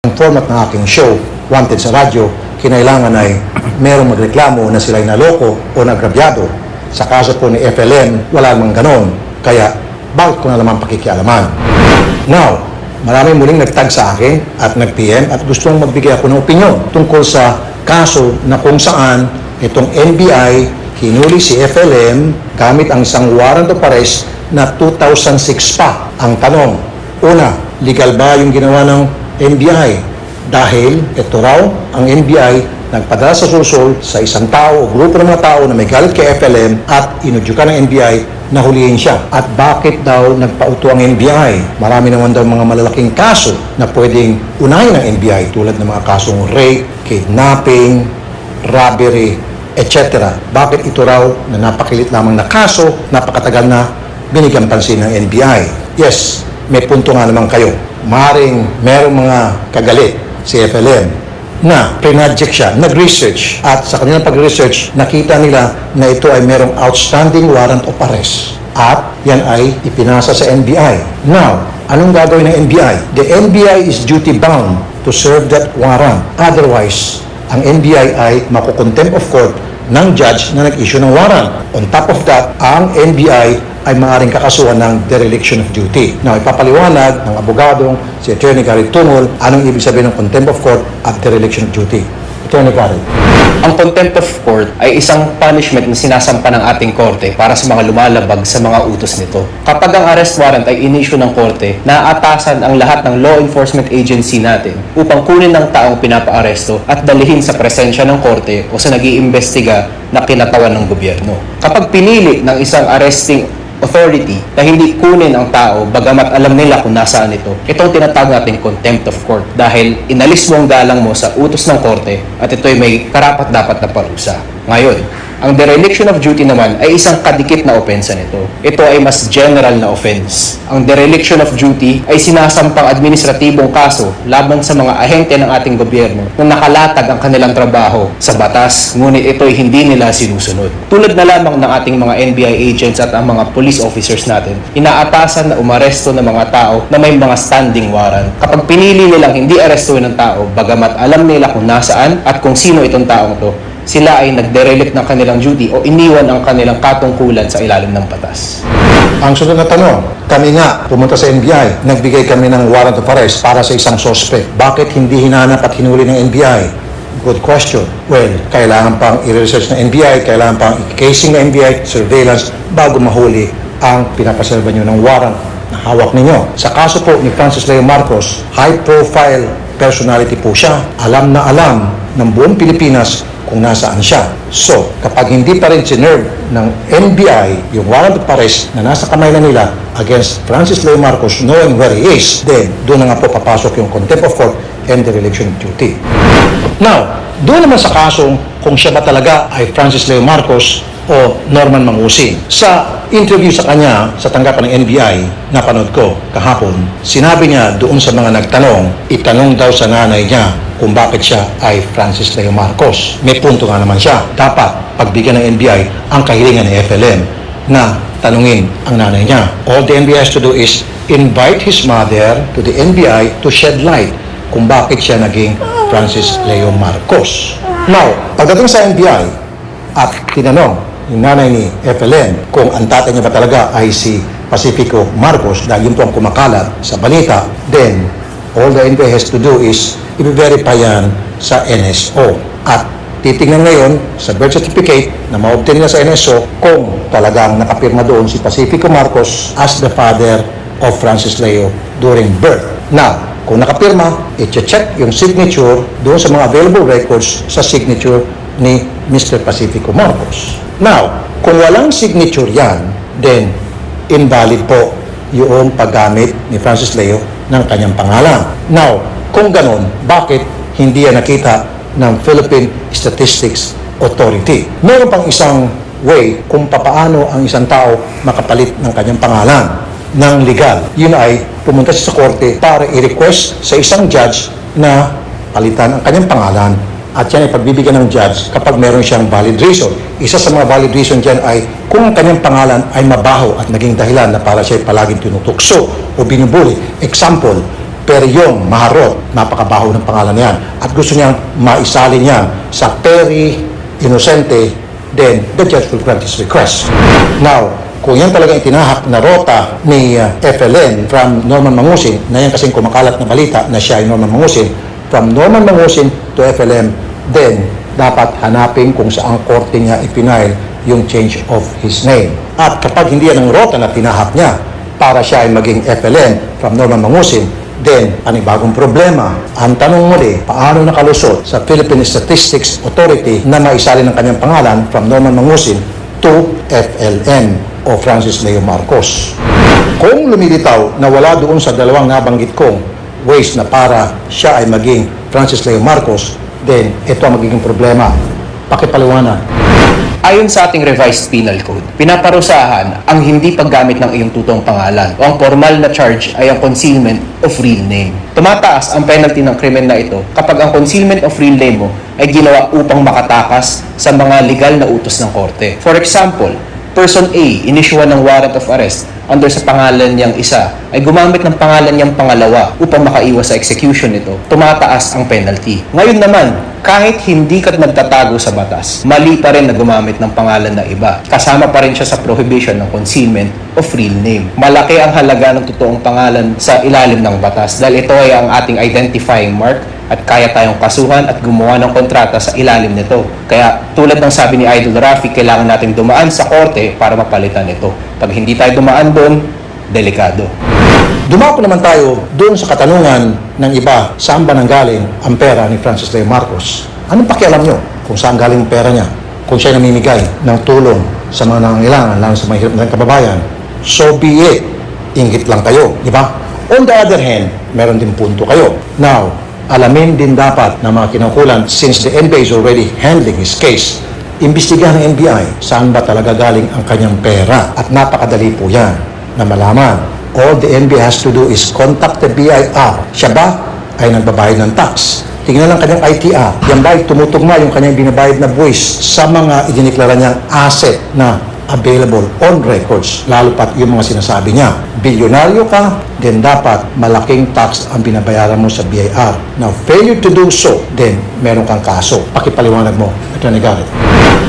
Ang format ng aking show, Wanted sa Radyo, kinailangan ay merong magreklamo na sila'y naloko o nagrabyado. Sa kaso po ni FLM, wala namang ganon. Kaya, bakit ko na naman pakikialaman? Now, maraming muling nagtag sa akin at nag-PM at gustong magbigay ako ng opinyon tungkol sa kaso na kung saan itong NBI hinuli si FLM gamit ang isang warrant of arrest na 2006 pa. Ang tanong, una, legal ba yung ginawa ng NBI? Dahil ito raw, ang NBI nagpadala sa susol sa isang tao o grupo ng mga tao na may galit kay FLM at inudyukan ng NBI na hulihin siya. At bakit daw nagpauto ang NBI? Marami naman daw mga malalaking kaso na pwedeng unahin ng NBI tulad ng mga kasong rape, kidnapping, robbery, etc. Bakit ito raw na napakilit lamang na kaso, napakatagal na binigyan pansin ng NBI? Yes, may punto nga naman kayo. Maring merong mga kagalit si FLM na pinadject siya, nag-research at sa kanilang pag-research nakita nila na ito ay merong outstanding warrant of arrest at yan ay ipinasa sa NBI. Now, anong gagawin ng NBI? The NBI is duty bound to serve that warrant. Otherwise, ang NBI ay makukontempt of court ng judge na nag-issue ng warrant. On top of that, ang NBI ay maaaring kakasuhan ng dereliction of duty. Now, ipapaliwanag ng abogadong si Attorney Gary Tumul anong ibig sabihin ng contempt of court at dereliction of duty. Attorney Gary. Ang contempt of court ay isang punishment na sinasampa ng ating korte para sa mga lumalabag sa mga utos nito. Kapag ang arrest warrant ay in-issue ng korte, naaatasan ang lahat ng law enforcement agency natin upang kunin ng taong pinapa-aresto at dalhin sa presensya ng korte o sa nag-iimbestiga na kinatawan ng gobyerno. Kapag pinili ng isang arresting authority na hindi kunin ang tao bagamat alam nila kung nasaan ito, itong tinatawag nating contempt of court dahil inalis mo ang galang mo sa utos ng korte at ito ay may karapat-dapat na parusa. Ngayon, ang dereliction of duty naman ay isang kadikit na opensa nito. Ito ay mas general na offense. Ang dereliction of duty ay sinasampang administratibong kaso laban sa mga ahente ng ating gobyerno na nakalatag ang kanilang trabaho sa batas, ngunit ito ay hindi nila sinusunod. Tulad na lamang ng ating mga NBI agents at ang mga police officers natin, inaatasan na umaresto ng mga tao na may mga standing warrant. Kapag pinili nilang hindi arestuin ng tao, bagamat alam nila kung nasaan at kung sino itong taong to, sila ay nagderelict ng kanilang duty o iniwan ang kanilang katungkulan sa ilalim ng batas. Ang sunod na tanong, kami nga pumunta sa NBI, nagbigay kami ng warrant of arrest para sa isang suspect. Bakit hindi hinanap at hinuli ng NBI? Good question. Well, kailangan pang i-research ng NBI, kailangan pang i-casing ng NBI, surveillance, bago mahuli ang pinapaserva nyo ng warrant na hawak ninyo. Sa kaso po ni Francis Leo Marcos, high-profile personality po siya. Alam na alam ng buong Pilipinas kung nasaan siya. So, kapag hindi pa rin sinerve ng NBI yung warrant of arrest na nasa kamay na nila against Francis Leo Marcos knowing where he is, then doon na nga po papasok yung contempt of court and dereliction of duty. Now, doon naman sa kasong kung siya ba talaga ay Francis Leo Marcos o Norman Mangusing. Sa interview sa kanya sa tanggapan ng NBI na panood ko kahapon, sinabi niya doon sa mga nagtanong, itanong daw sa nanay niya kung bakit siya ay Francis Leo Marcos. May punto nga naman siya. Dapat pagbigyan ng NBI ang kahilingan ng FLM na tanungin ang nanay niya. All the NBI has to do is invite his mother to the NBI to shed light kung bakit siya naging Francis Leo Marcos. Now, pagdating sa NBI at tinanong yung nanay ni FLM kung ang tatay niya ba talaga ay si Pacifico Marcos dahil yun po ang kumakalat sa balita, then all the NBI has to do is i-verify yan sa NSO. At titingnan ngayon sa birth certificate na ma-obtain nila sa NSO kung talagang nakapirma doon si Pacifico Marcos as the father of Francis Leo during birth. Now, kung nakapirma, i-check yung signature doon sa mga available records sa signature ni Mr. Pacifico Marcos. Now, kung walang signature yan, then invalid po yung paggamit ni Francis Leo ng kanyang pangalan. Now, kung ganon, bakit hindi yan nakita ng Philippine Statistics Authority? Meron pang isang way kung papaano ang isang tao makapalit ng kanyang pangalan ng legal. Yun ay pumunta siya sa korte para i-request sa isang judge na palitan ang kanyang pangalan at yan ay pagbibigyan ng judge kapag meron siyang valid reason. Isa sa mga valid reason dyan ay kung ang kanyang pangalan ay mabaho at naging dahilan na para siya palaging tinutukso o binubuli. Example, Pero yung Maharot, napakabaho ng pangalan niyan. At gusto niyang maisalin niya sa Perry Innocente, then the judge will grant his request. Now, kung yan talaga itinahak na rota ni FLN from Norman Mangusin, na yan kasing kumakalat na balita na siya ay Norman Mangusin, from Norman Mangusin to FLM, then dapat hanapin kung saang korte niya ipinail yung change of his name. At kapag hindi yan ang rota na tinahak niya para siya ay maging FLN from Norman Mangusin, then panibagong problema. Ang tanong muli, paano nakalusot sa Philippine Statistics Authority na maisalin ang kanyang pangalan from Norman Mangusin to FLN o Francis Leo Marcos? Kung lumilitaw na wala doon sa dalawang nabanggit kong ways na para siya ay maging Francis Leo Marcos, then ito ang magiging problema. Pakipaliwanag. Ayon sa ating revised penal code, pinaparusahan ang hindi paggamit ng iyong totoong pangalan o ang formal na charge ay ang concealment of real name. Tumataas ang penalty ng krimen na ito kapag ang concealment of real name mo ay ginawa upang makatakas sa mga legal na utos ng korte. For example, Person A, inisyuhan ng warrant of arrest under sa pangalan niyang isa, ay gumamit ng pangalan niyang pangalawa upang makaiwas sa execution nito, tumataas ang penalty. Ngayon naman, kahit hindi ka nagtatago sa batas, mali pa rin na gumamit ng pangalan na iba. Kasama pa rin siya sa prohibition ng concealment of real name. Malaki ang halaga ng totoong pangalan sa ilalim ng batas dahil ito ay ang ating identifying mark at kaya tayong kasuhan at gumawa ng kontrata sa ilalim nito. Kaya tulad ng sabi ni Idol Rafi, kailangan natin dumaan sa korte para mapalitan ito. Pag hindi tayo dumaan doon, delikado. Dumako naman tayo doon sa katanungan ng iba, saan ba nanggaling ang pera ni Francis Leo Marcos? Anong pakialam nyo kung saan galing ang pera niya? Kung siya namimigay ng tulong sa mga nangangailangan, lalo sa mga hirap ng kababayan, so be it. Inggit lang kayo, di ba? On the other hand, meron din punto kayo. Now, alamin din dapat ng mga kinangkulan, since the NBI is already handling his case, imbestigahan ng NBI saan ba talaga galing ang kanyang pera. At napakadali po yan na malaman. All the NBI has to do is contact the BIR. Siya ba ay nagbabayad ng tax? Tingnan lang kanyang ITR. Yan ba ay tumutugma yung kanyang binabayad na buwis sa mga idiniklara niyang asset na available on records, lalo pat yung mga sinasabi niya. Bilyonaryo ka, then dapat malaking tax ang binabayaran mo sa BIR. Now, failure to do so, then meron kang kaso. Pakipaliwanag mo, Atty. Garrett.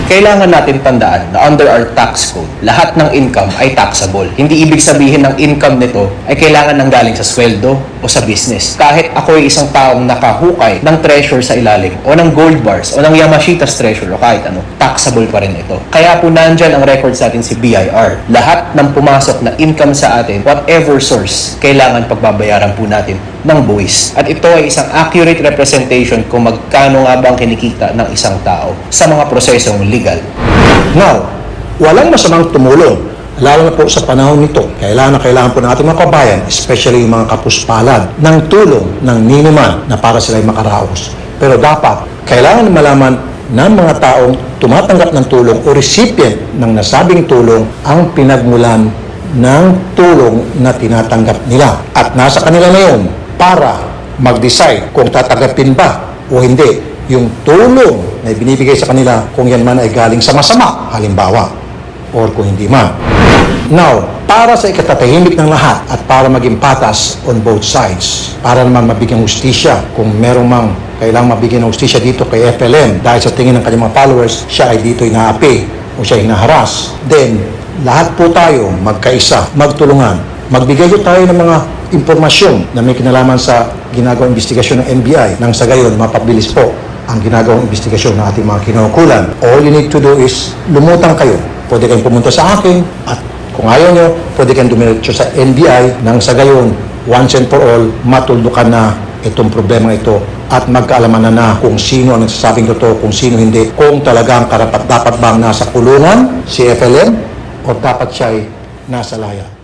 Kailangan natin tandaan na under our tax code, lahat ng income ay taxable. Hindi ibig sabihin ng income nito ay kailangan nanggaling sa sweldo o sa business. Kahit ako ay isang taong nakahukay ng treasure sa ilalim o ng gold bars o ng Yamashita's treasure o kahit ano, taxable pa rin ito. Kaya po nandyan ang record sa atin si BIR. Lahat ng pumasok na income sa atin, whatever source, kailangan pagbabayaran po natin ng buwis. At ito ay isang accurate representation kung magkano nga ba ang kinikita ng isang tao sa mga prosesong legal. Now, walang masamang tumulong, lalo na po sa panahon nito. Kailangan po ng ating mga kabayan, especially yung mga kapuspalad, ng tulong ng ninuman na para sila'y makaraos. Pero dapat, kailangan malaman ng mga taong tumatanggap ng tulong o recipient ng nasabing tulong ang pinagmulan ng tulong na tinatanggap nila. At nasa kanila na yun para mag-decide kung tatanggapin ba o hindi yung tulong na binibigay sa kanila, kung yan man ay galing sa masama, halimbawa, or kung hindi man. Now, para sa ikatatahimik ng lahat at para maging patas on both sides, para naman mabigyan hustisya, kung merong mang kailangang mabigyan ng hustisya dito kay FLN dahil sa tingin ng kanyang mga followers, siya ay dito inaapi o siya hinaharas, then lahat po tayo magkaisa, magtulungan, magbigay tayo ng mga impormasyon na may kinalaman sa ginagawang investigasyon ng NBI nang sa gayon mapabilis po ang ginagawang investigasyon ng ating mga kinaukulan. All you need to do is lumutang kayo. Pwede kayong pumunta sa akin at kung ayaw nyo, pwede kayong dumiretso sa NBI nang sa gayon, once and for all, matuldukan na itong problema ito at magkaalaman na kung sino ang nagsasabing totoo, kung sino hindi, kung talagang karapat dapat bang nasa kulungan si FLN o dapat siya ay nasa laya.